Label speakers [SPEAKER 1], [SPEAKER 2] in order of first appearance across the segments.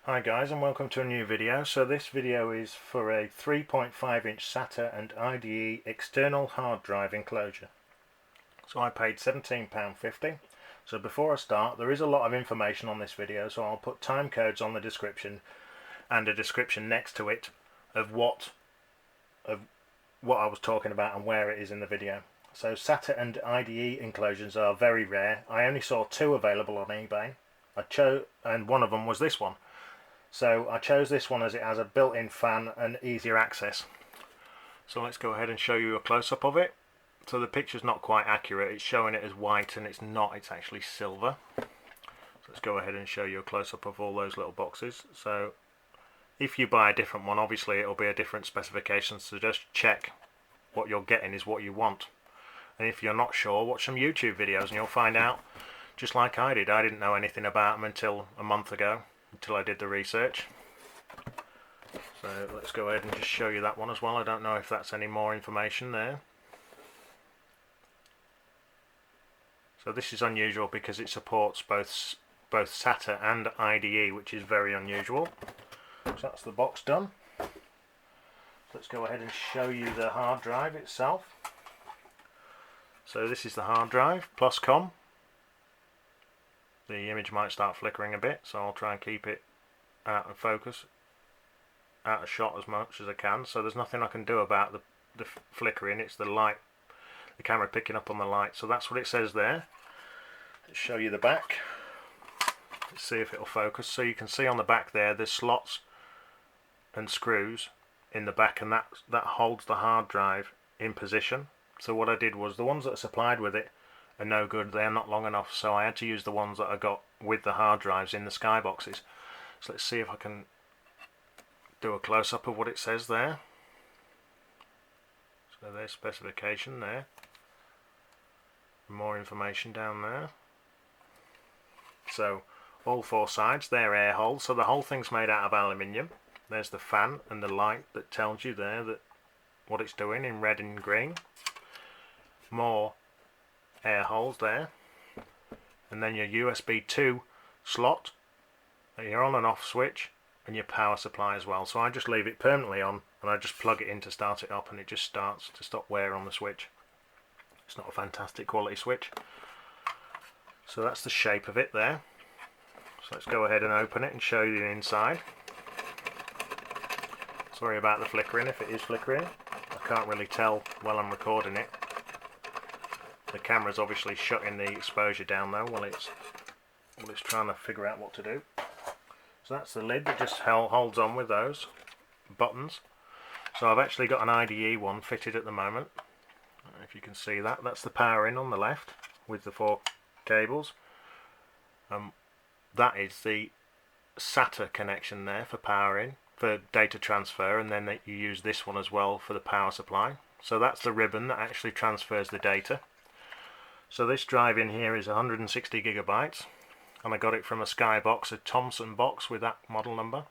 [SPEAKER 1] Hi guys, and welcome to a new video. So this video is for a 3.5 inch SATA and IDE external hard drive enclosure. So I paid £17.50. So before I start, there is a lot of information on this video, so I'll put time codes on the description and a description next to it of what I was talking about and where it is in the video. So SATA and IDE enclosures are very rare. I only saw two available on eBay. And one of them was this one. So I chose this one as it has a built-in fan and easier access. So let's go ahead and show you a close-up of it. So the picture's not quite accurate, it's showing it as white and it's not, it's actually silver. So let's go ahead and show you a close-up of all those little boxes. So if you buy a different one, obviously it'll be a different specification, so just check what you're getting is what you want. And if you're not sure, watch some YouTube videos and you'll find out, just like I did. I didn't know anything about them until a month ago, until I did the research. So let's go ahead and just show you that one as well. I don't know if that's any more information there. So this is unusual because it supports both SATA and IDE, which is very unusual. So that's the box done. Let's go ahead and show you the hard drive itself. So this is the hard drive, plus COM. The image might start flickering a bit, so I'll try and keep it out of focus, out of shot as much as I can. So there's nothing I can do about the flickering, it's the light, the camera picking up on the light. So that's what it says there. Let's show you the back. Let's see if it'll focus. So you can see on the back there, there's slots and screws in the back, and that holds the hard drive in position. So what I did was, the ones that are supplied with it are no good, they're not long enough, so I had to use the ones that I got with the hard drives in the skyboxes. So let's see if I can do a close-up of what it says there. So there's specification there, more information down there. So all four sides, they're air holes, so the whole thing's made out of aluminium. There's the fan and the light that tells you there that what it's doing in red and green. More air holes there, and then your USB 2 slot, your on and off switch, and your power supply as well. So I just leave it permanently on and I just plug it in to start it up, and it just starts to stop wear on the switch. It's not a fantastic quality switch. So that's the shape of it there. So let's go ahead and open it and show you the inside. Sorry about the flickering if it is flickering. I can't really tell while I'm recording it. The camera's obviously shutting the exposure down though while it's trying to figure out what to do. So that's the lid that just holds on with those buttons. So I've actually got an IDE one fitted at the moment. I don't know if you can see that. That's the power in on the left with the four cables. That is the SATA connection there for power in, for data transfer, and then you use this one as well for the power supply. So that's the ribbon that actually transfers the data. So this drive in here is 160 gigabytes, and I got it from a Skybox, a Thomson box with that model number,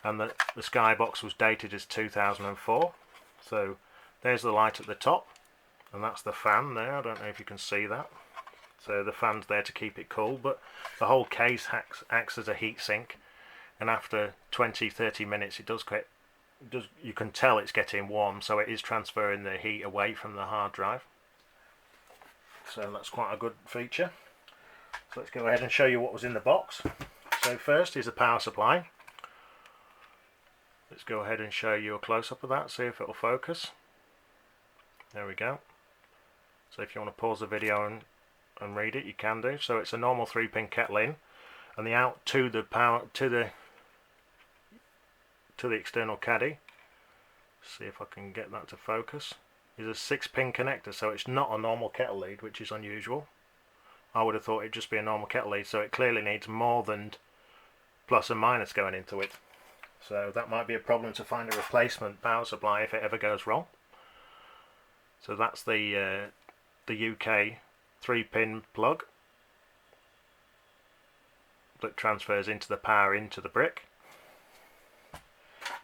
[SPEAKER 1] and the Skybox was dated as 2004. So there's the light at the top, and that's the fan there. I don't know if you can see that. So the fan's there to keep it cool, but the whole case acts as a heat sink, and after 20-30 minutes you can tell it's getting warm, so it is transferring the heat away from the hard drive. So that's quite a good feature. So let's go ahead and show you what was in the box. So first is the power supply. Let's go ahead and show you a close-up of that, see if it'll focus. There we go. So if you want to pause the video and read it, you can do. So it's a normal 3-pin kettle in, and the out to the power to the external caddy. See if I can get that to focus. Is a 6-pin connector, so it's not a normal kettle lead, which is unusual. I would have thought it'd just be a normal kettle lead, so it clearly needs more than plus and minus going into it. So that might be a problem to find a replacement power supply if it ever goes wrong. So that's the UK 3-pin plug that transfers into the power into the brick.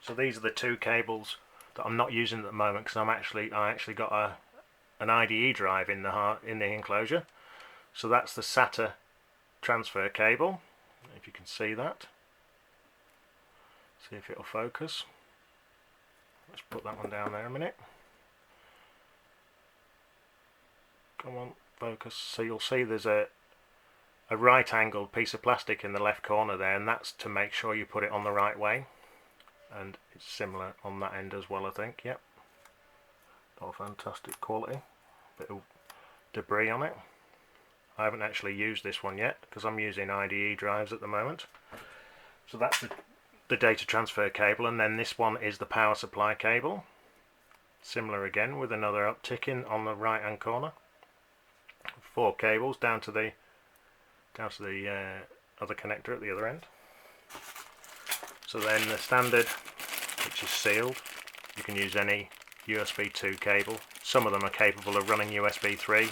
[SPEAKER 1] So these are the two cables that I'm not using at the moment because I actually got an IDE drive in the enclosure. So that's the SATA transfer cable, if you can see that. See if it'll focus. Let's put that one down there a minute. Come on, focus. So you'll see there's a right angled piece of plastic in the left corner there, and that's to make sure you put it on the right way. And it's similar on that end as well, I think. Yep. Oh, fantastic quality. Bit of debris on it. I haven't actually used this one yet because I'm using IDE drives at the moment. So that's the data transfer cable, and then this one is the power supply cable. Similar again with another uptick in on the right hand corner. 4 cables down to the other connector at the other end. So then the standard, which is sealed, you can use any USB 2 cable. Some of them are capable of running USB 3,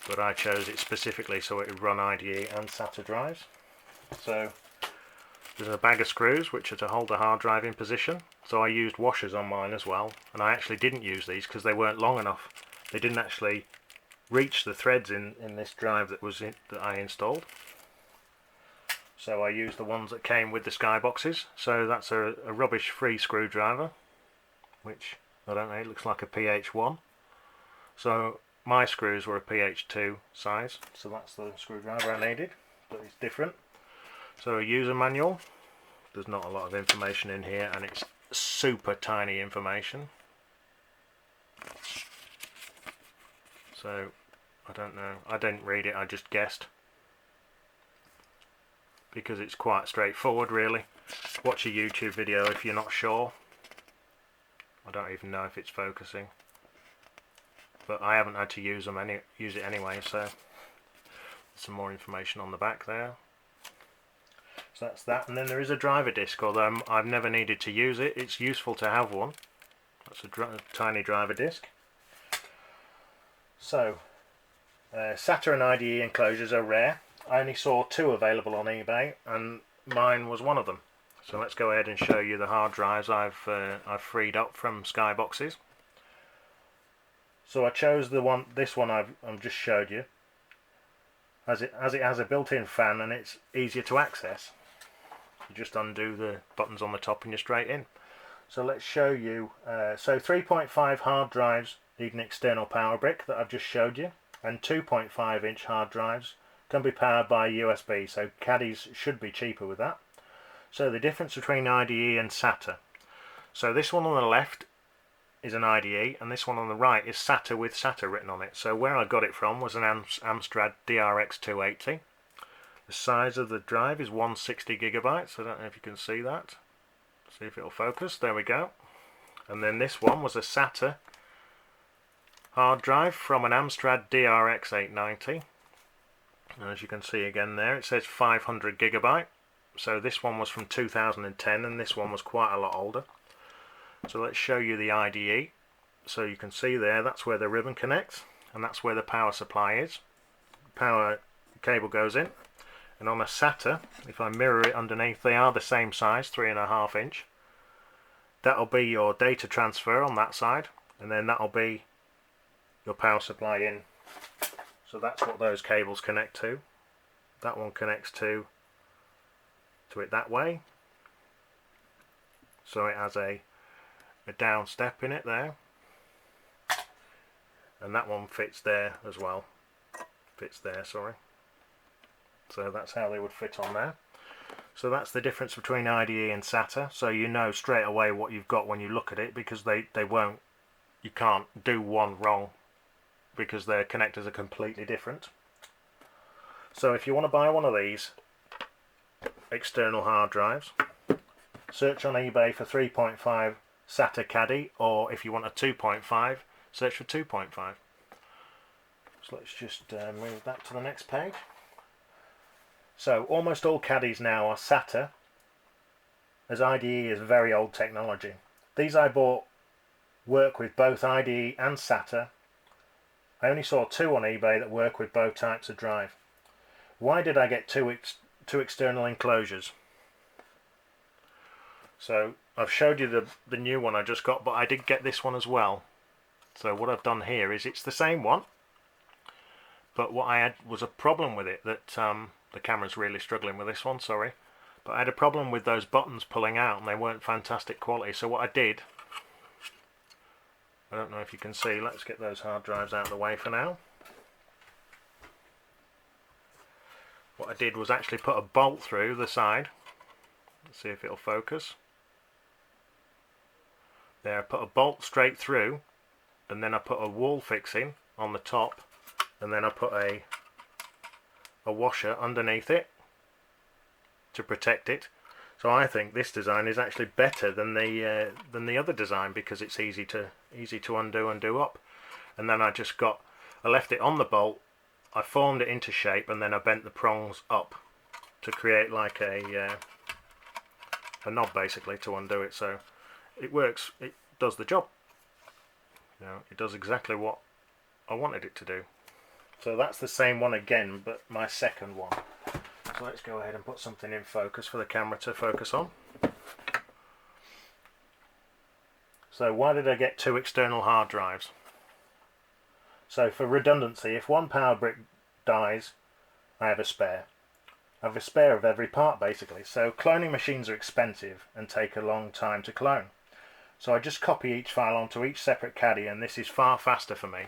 [SPEAKER 1] but I chose it specifically so it would run IDE and SATA drives. So there's a bag of screws which are to hold the hard drive in position. So I used washers on mine as well, and I actually didn't use these because they weren't long enough. They didn't actually reach the threads in this drive that I installed. So I used the ones that came with the skyboxes. So that's a rubbish free screwdriver, which I don't know, it looks like a PH1. So my screws were a PH2 size, so that's the screwdriver I needed, but it's different. So a user manual. There's not a lot of information in here, and it's super tiny information. So I don't know, I didn't read it, I just guessed, because it's quite straightforward really. Watch a YouTube video if you're not sure. I don't even know if it's focusing, but I haven't had to use it anyway. So some more information on the back there. So that's that, and then there is a driver disc, although I've never needed to use it. It's useful to have one. That's a tiny driver disc. So SATA and IDE enclosures are rare. I only saw 2 available on eBay, and mine was one of them. So let's go ahead and show you the hard drives I've freed up from skyboxes. So I chose this one I've just showed you, as it has a built-in fan and it's easier to access. You just undo the buttons on the top and you're straight in. So let's show you. So 3.5 hard drives need an external power brick that I've just showed you, and 2.5 inch hard drives can be powered by USB. So Caddies should be cheaper with that. So the difference between IDE and SATA. So this one on the left is an IDE, and this one on the right is SATA with SATA written on it. So where I got it from was an Amstrad DRX280. The size of the drive is 160 gigabytes. I don't know if you can see that. See if it'll focus. There we go. And then this one was a SATA hard drive from an Amstrad DRX890. And as you can see again there, it says 500 gigabyte. So this one was from 2010, and this one was quite a lot older. So let's show you the IDE. So you can see there, that's where the ribbon connects, and that's where the power supply is. Power cable goes in, and on a SATA, if I mirror it underneath, they are the same size, 3.5 inch. That'll be your data transfer on that side, and then that'll be your power supply in. So that's what those cables connect to. That one connects to it that way. So it has a down step in it there, and that one fits there as well. Fits there, sorry. So that's how they would fit on there. So that's the difference between IDE and SATA. So you know straight away what you've got when you look at it, because they won't, you can't do one wrong, because their connectors are completely different. So if you want to buy one of these external hard drives, search on eBay for 3.5 SATA Caddy, or if you want a 2.5, search for 2.5. So let's just move that to the next page. So almost all Caddies now are SATA, as IDE is very old technology. These I bought work with both IDE and SATA. I only saw 2 on eBay that work with both types of drive. Why did I get two external enclosures? So I've showed you the new one I just got, but I did get this one as well. So what I've done here is it's the same one, but what I had was a problem with it, that the camera's really struggling with this one, sorry. but I had a problem with those buttons pulling out and they weren't fantastic quality. So what I did, I don't know if you can see, let's get those hard drives out of the way for now. What I did was actually put a bolt through the side. Let's see if it'll focus. There, I put a bolt straight through, and then I put a wall fixing on the top, and then I put a washer underneath it to protect it. So I think this design is actually better than the other design, because it's easy to undo and do up. And then I left it on the bolt, I formed it into shape, and then I bent the prongs up to create like a knob basically to undo it. So it works, it does the job. You know, it does exactly what I wanted it to do. So that's the same one again, but my second one. So let's go ahead and put something in focus for the camera to focus on. So why did I get 2 external hard drives? So for redundancy, if one power brick dies, I have a spare. I have a spare of every part basically. So cloning machines are expensive and take a long time to clone. So I just copy each file onto each separate Caddy, and this is far faster for me.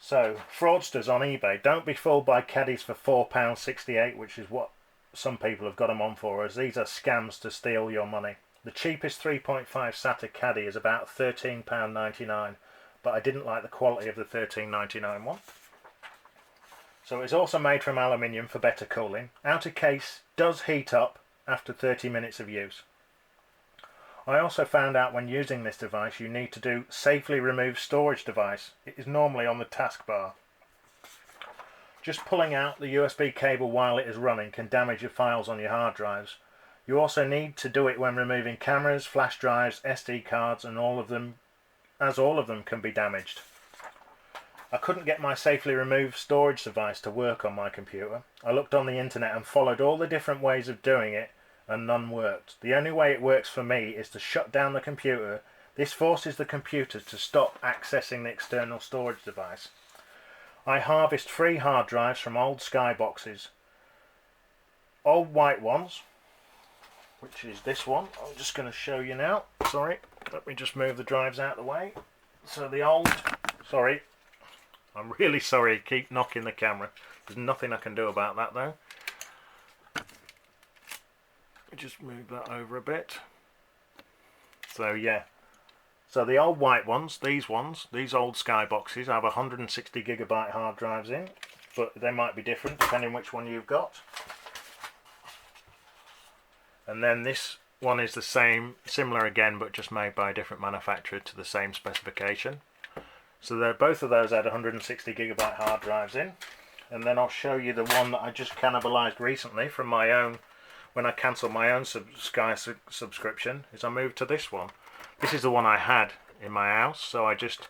[SPEAKER 1] So fraudsters on eBay, don't be fooled by Caddies for £4.68, which is what some people have got them on for, as these are scams to steal your money. The cheapest 3.5 SATA Caddy is about £13.99, but I didn't like the quality of the £13.99 one. So it's also made from aluminium for better cooling. Outer case does heat up after 30 minutes of use. I also found out when using this device you need to do safely remove storage device. It is normally on the taskbar. Just pulling out the USB cable while it is running can damage your files on your hard drives. You also need to do it when removing cameras, flash drives, SD cards, and all of them can be damaged. I couldn't get my safely remove storage device to work on my computer. I looked on the internet and followed all the different ways of doing it, and none worked. The only way it works for me is to shut down the computer. This forces the computer to stop accessing the external storage device. I harvest 3 hard drives from old skyboxes. Old white ones, which is this one. I'm just going to show you now. Sorry, let me just move the drives out of the way. So the old, sorry, I'm really sorry, keep knocking the camera. There's nothing I can do about that though. Just move that over a bit. So yeah, so the old white ones, these old skyboxes have 160 gigabyte hard drives in, but they might be different depending which one you've got. And then this one is the same, similar again, but just made by a different manufacturer to the same specification. So both of those had 160 gigabyte hard drives in. And then I'll show you the one that I just cannibalized recently from my own, when I cancelled my own Sky subscription, is I moved to this one. This is the one I had in my house, so I just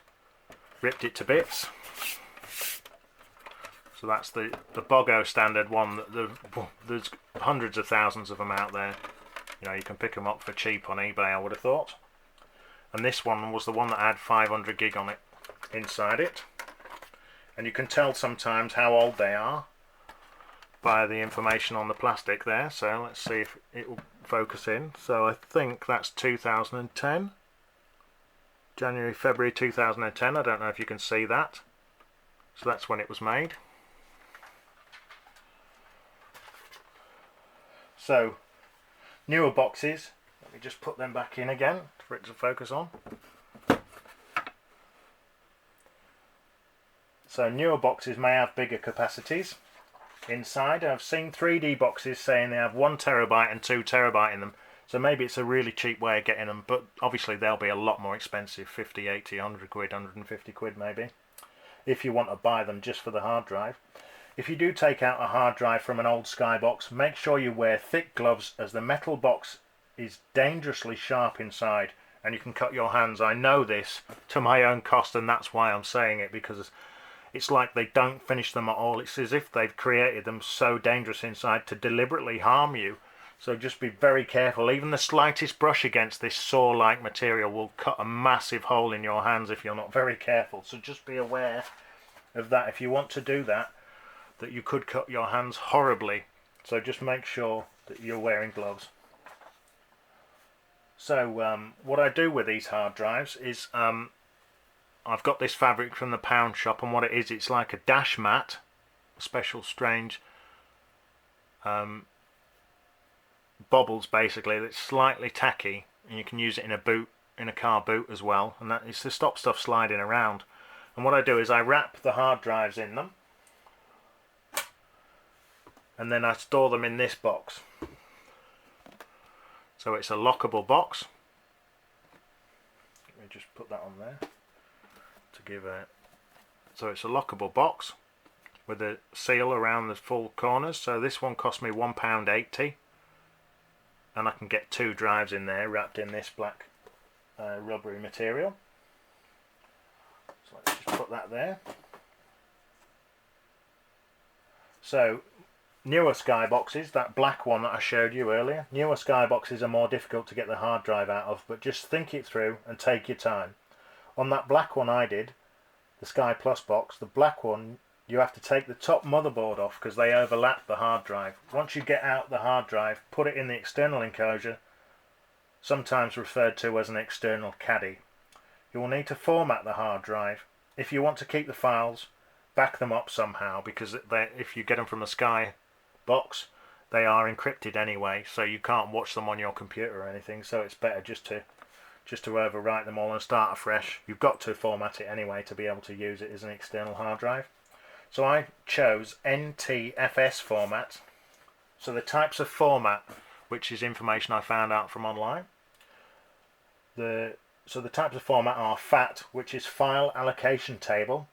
[SPEAKER 1] ripped it to bits. So that's the BOGO standard one. There's hundreds of thousands of them out there. You know, you can pick them up for cheap on eBay, I would have thought. And this one was the one that had 500 gig on it, inside it. And you can tell sometimes how old they are by the information on the plastic there. So let's see if it will focus in. So I think that's 2010. January, February 2010. I don't know if you can see that. So that's when it was made. So newer boxes, let me just put them back in again for it to focus on. So newer boxes may have bigger capacities inside. I've seen 3D boxes saying they have 1 terabyte and 2 terabyte in them, so maybe it's a really cheap way of getting them, but obviously they'll be a lot more expensive, 50, 80, 100 quid, 150 quid maybe, if you want to buy them just for the hard drive. If you do take out a hard drive from an old Skybox, make sure you wear thick gloves, as the metal box is dangerously sharp inside and you can cut your hands. I know this to my own cost, and that's why I'm saying it, because it's like they don't finish them at all. It's as if they've created them so dangerous inside to deliberately harm you. So just be very careful. Even the slightest brush against this saw-like material will cut a massive hole in your hands if you're not very careful. So just be aware of that if you want to do that, that you could cut your hands horribly so just make sure that you're wearing gloves. So what I do with these hard drives is I've got this fabric from the pound shop, and what it is, it's like a dash mat, a special strange bobbles basically, that's slightly tacky, and you can use it in a boot, in a car boot as well, and that is to stop stuff sliding around. And what I do is I wrap the hard drives in them, and then I store them in this box. So it's a lockable box. Let me just put that on there to give a... So it's a lockable box with a seal around the full corners. So this one cost me £1.80, and I can get 2 drives in there wrapped in this black rubbery material. So let's just put that there. So newer skyboxes, that black one that I showed you earlier, newer skyboxes are more difficult to get the hard drive out of, but just think it through and take your time. On that black one I did, the Sky Plus box, the black one, you have to take the top motherboard off because they overlap the hard drive. Once you get out the hard drive, put it in the external enclosure, sometimes referred to as an external caddy. You will need to format the hard drive. If you want to keep the files, back them up somehow, because if you get them from a Sky box, they are encrypted anyway, so you can't watch them on your computer or anything, so it's better just to overwrite them all and start afresh. You've got to format it anyway to be able to use it as an external hard drive. So I chose Ntfs Format. So the types of format, which is information I found out from online. So the types of format are FAT, which is File Allocation Table.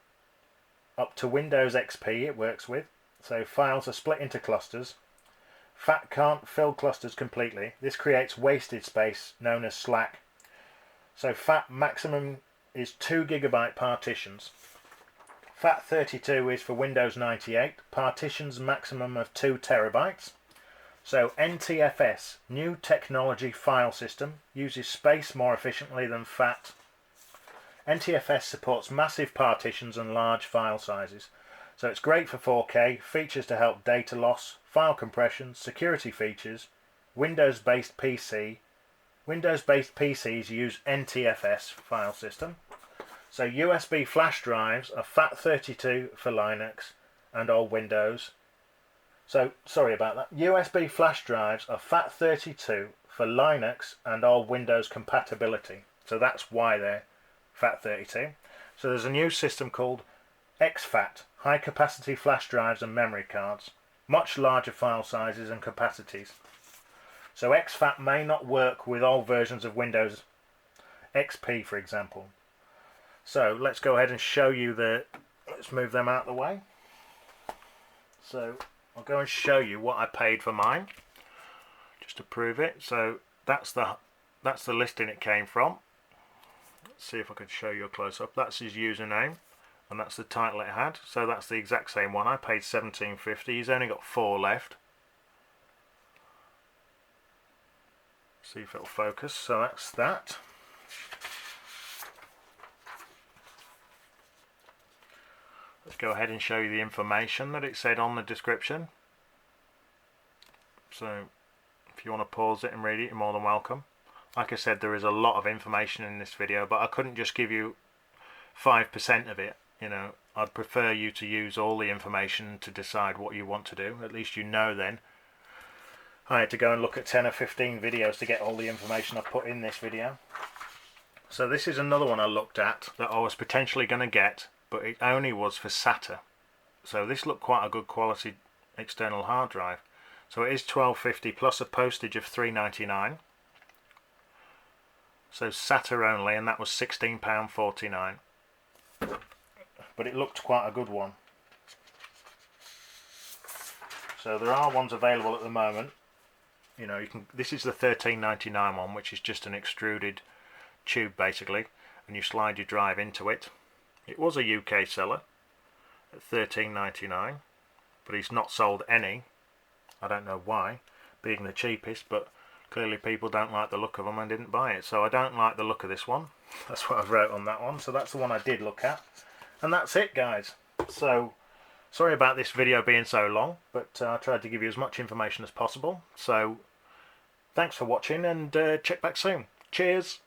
[SPEAKER 1] Up to Windows XP it works with. So files are split into clusters. FAT can't fill clusters completely. This creates wasted space known as slack. So FAT maximum is 2 GB partitions. FAT32 is for Windows 98, partitions maximum of 2 TB. So NTFS, New Technology File System, uses space more efficiently than FAT. NTFS supports massive partitions and large file sizes. So it's great for 4K, features to help data loss, file compression, security features, Windows-based PC. Windows-based PCs use NTFS file system. So USB flash drives are FAT32 for Linux and all Windows. So, sorry about that. USB flash drives are FAT32 for Linux and all Windows compatibility. So that's why they're FAT32. So there's a new system called exFAT, high capacity flash drives and memory cards. Much larger file sizes and capacities. So exFAT may not work with all versions of Windows XP, for example. So let's go ahead and show you let's move them out of the way. So I'll go and show you what I paid for mine, just to prove it. So that's the listing it came from. Let's see if I can show you a close-up. That's his username, and that's the title it had. So that's the exact same one. I paid $17.50. He's only got 4 left. See if it'll focus. So that's that. Let's go ahead and show you the information that it said on the description. So if you want to pause it and read it, you're more than welcome. Like I said, there is a lot of information in this video, but I couldn't just give you 5% of it. You know, I'd prefer you to use all the information to decide what you want to do. At least you know then. I had to go and look at 10 or 15 videos to get all the information I put in this video. So this is another one I looked at that I was potentially going to get, but it only was for SATA. So this looked quite a good quality external hard drive. So it is $12.50 plus a postage of $3.99. So SATA only, and that was £16.49. But it looked quite a good one. So there are ones available at the moment. You know, this is the $13.99 one, which is just an extruded tube basically, and you slide your drive into it. It was a UK seller at $13.99, but he's not sold any. I don't know why, being the cheapest, but clearly people don't like the look of them and didn't buy it. So I don't like the look of this one. That's what I wrote on that one. So that's the one I did look at. And that's it, guys. So Sorry about this video being so long, but I tried to give you as much information as possible. So thanks for watching, and check back soon. Cheers!